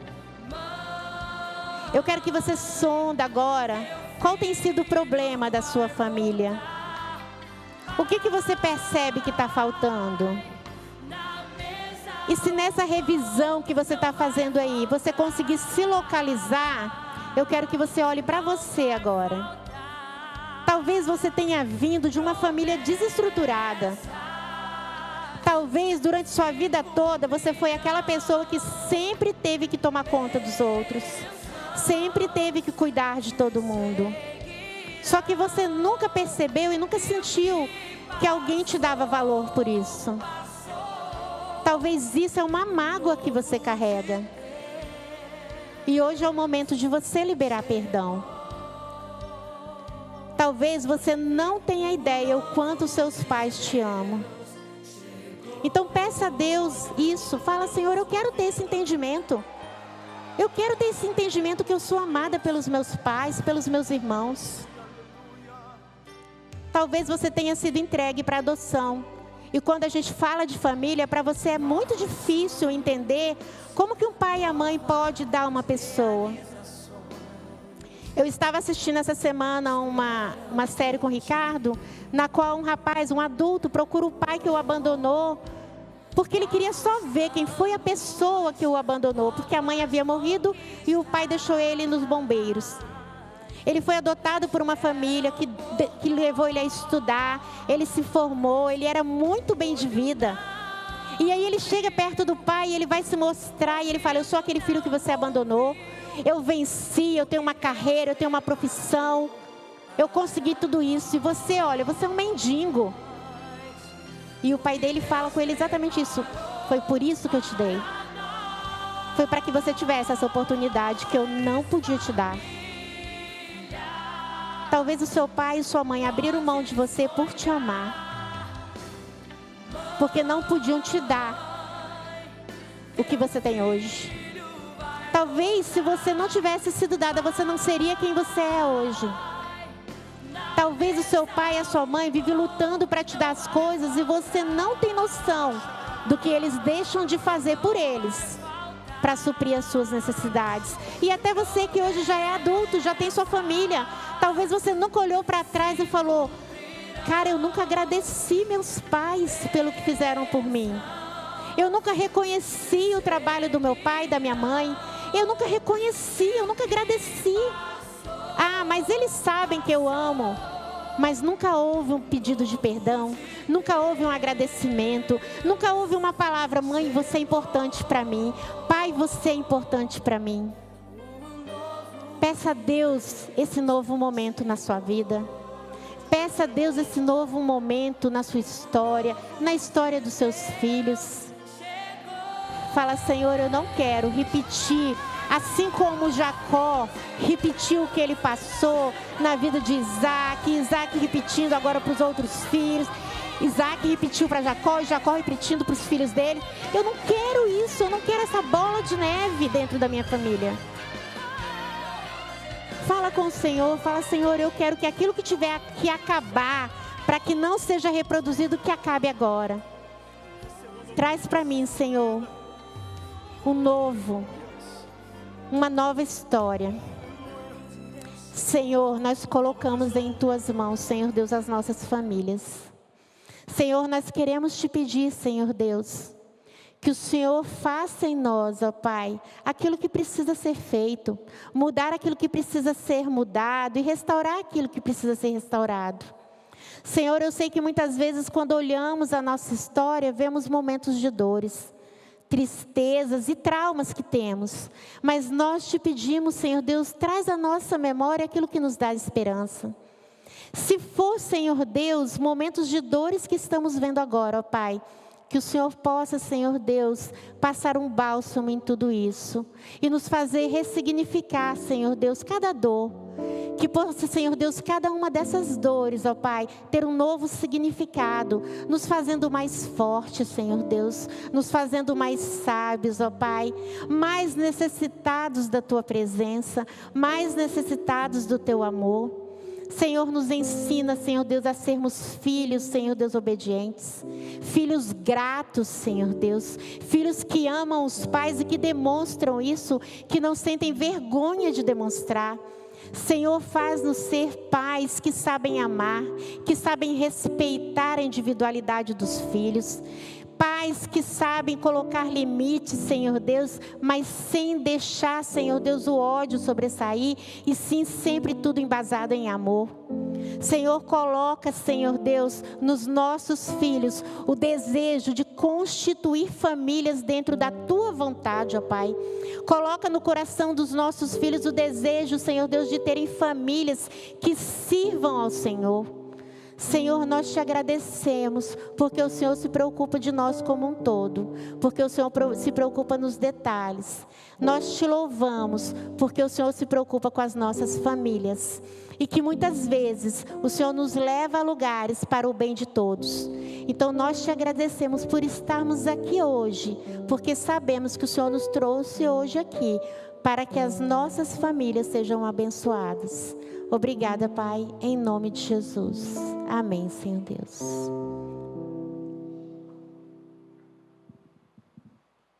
Eu quero que você sonda agora qual tem sido o problema da sua família. O que você percebe que está faltando? E se nessa revisão que você está fazendo aí, você conseguir se localizar, eu quero que você olhe para você agora. Talvez você tenha vindo de uma família desestruturada. Talvez durante sua vida toda você foi aquela pessoa que sempre teve que tomar conta dos outros. Sempre teve que cuidar de todo mundo. Só que você nunca percebeu e nunca sentiu que alguém te dava valor por isso. Talvez isso é uma mágoa que você carrega. E hoje é o momento de você liberar perdão. Talvez você não tenha ideia o quanto seus pais te amam. Então peça a Deus isso. Fala: Senhor, eu quero ter esse entendimento. Eu quero ter esse entendimento que eu sou amada pelos meus pais, pelos meus irmãos. Talvez você tenha sido entregue para adoção. E quando a gente fala de família, para você é muito difícil entender como que um pai e a mãe pode dar uma pessoa. Eu estava assistindo essa semana uma série com o Ricardo, na qual um rapaz, um adulto, procura o pai que o abandonou, porque ele queria só ver quem foi a pessoa que o abandonou, porque a mãe havia morrido e o pai deixou ele nos bombeiros. Ele foi adotado por uma família que levou ele a estudar. Ele se formou, ele era muito bem de vida. E aí ele chega perto do pai e ele vai se mostrar. E ele fala: eu sou aquele filho que você abandonou. Eu venci, eu tenho uma carreira, eu tenho uma profissão. Eu consegui tudo isso. E você, olha, você é um mendigo. E o pai dele fala com ele exatamente isso: foi por isso que eu te dei. Foi para que você tivesse essa oportunidade que eu não podia te dar. Talvez o seu pai e sua mãe abriram mão de você por te amar, porque não podiam te dar o que você tem hoje. Talvez se você não tivesse sido dada, você não seria quem você é hoje. Talvez o seu pai e a sua mãe vivem lutando para te dar as coisas e você não tem noção do que eles deixam de fazer por eles, para suprir as suas necessidades. E até você que hoje já é adulto, já tem sua família, talvez você nunca olhou para trás e falou: cara, eu nunca agradeci meus pais pelo que fizeram por mim. Eu nunca reconheci o trabalho do meu pai e da minha mãe. Eu nunca reconheci, eu nunca agradeci. Ah, mas eles sabem que eu amo. Mas nunca houve um pedido de perdão, nunca houve um agradecimento, nunca houve uma palavra: mãe, você é importante para mim, pai, você é importante para mim. Peça a Deus esse novo momento na sua vida. Peça a Deus esse novo momento na sua história, na história dos seus filhos. Fala: Senhor, eu não quero repetir, assim como Jacó repetiu o que ele passou na vida de Isaac repetindo agora para os outros filhos, Isaac repetiu para Jacó e Jacó repetindo para os filhos dele. Eu não quero isso, eu não quero essa bola de neve dentro da minha família. Fala com o Senhor, fala: Senhor, eu quero que aquilo que tiver que acabar, para que não seja reproduzido, que acabe agora. Traz para mim, Senhor, uma nova história. Senhor, nós colocamos em Tuas mãos, Senhor Deus, as nossas famílias. Senhor, nós queremos Te pedir, Senhor Deus, que o Senhor faça em nós, ó Pai, aquilo que precisa ser feito, mudar aquilo que precisa ser mudado e restaurar aquilo que precisa ser restaurado. Senhor, eu sei que muitas vezes quando olhamos a nossa história, vemos momentos de dores, tristezas e traumas que temos. Mas nós Te pedimos, Senhor Deus, traz à nossa memória aquilo que nos dá esperança. Se for, Senhor Deus, momentos de dores que estamos vendo agora, ó Pai, que o Senhor possa, Senhor Deus, passar um bálsamo em tudo isso e nos fazer ressignificar, Senhor Deus, cada dor. Que possa, Senhor Deus, cada uma dessas dores, ó Pai, ter um novo significado, nos fazendo mais fortes, Senhor Deus, nos fazendo mais sábios, ó Pai, mais necessitados da Tua presença, mais necessitados do Teu amor. Senhor, nos ensina, Senhor Deus, a sermos filhos, Senhor Deus, obedientes. Filhos gratos, Senhor Deus. Filhos que amam os pais e que demonstram isso, que não sentem vergonha de demonstrar. Senhor, faz-nos ser pais que sabem amar, que sabem respeitar a individualidade dos filhos. Pais que sabem colocar limites, Senhor Deus, mas sem deixar, Senhor Deus, o ódio sobressair, e sim sempre tudo embasado em amor. Senhor, coloca, Senhor Deus, nos nossos filhos o desejo de constituir famílias dentro da Tua vontade, ó Pai. Coloca no coração dos nossos filhos o desejo, Senhor Deus, de terem famílias que sirvam ao Senhor. Senhor, nós Te agradecemos, porque o Senhor se preocupa de nós como um todo, porque o Senhor se preocupa nos detalhes. Nós Te louvamos, porque o Senhor se preocupa com as nossas famílias, e que muitas vezes o Senhor nos leva a lugares para o bem de todos. Então nós Te agradecemos por estarmos aqui hoje, porque sabemos que o Senhor nos trouxe hoje aqui, para que as nossas famílias sejam abençoadas. Obrigada, Pai, em nome de Jesus. Amém, Senhor Deus.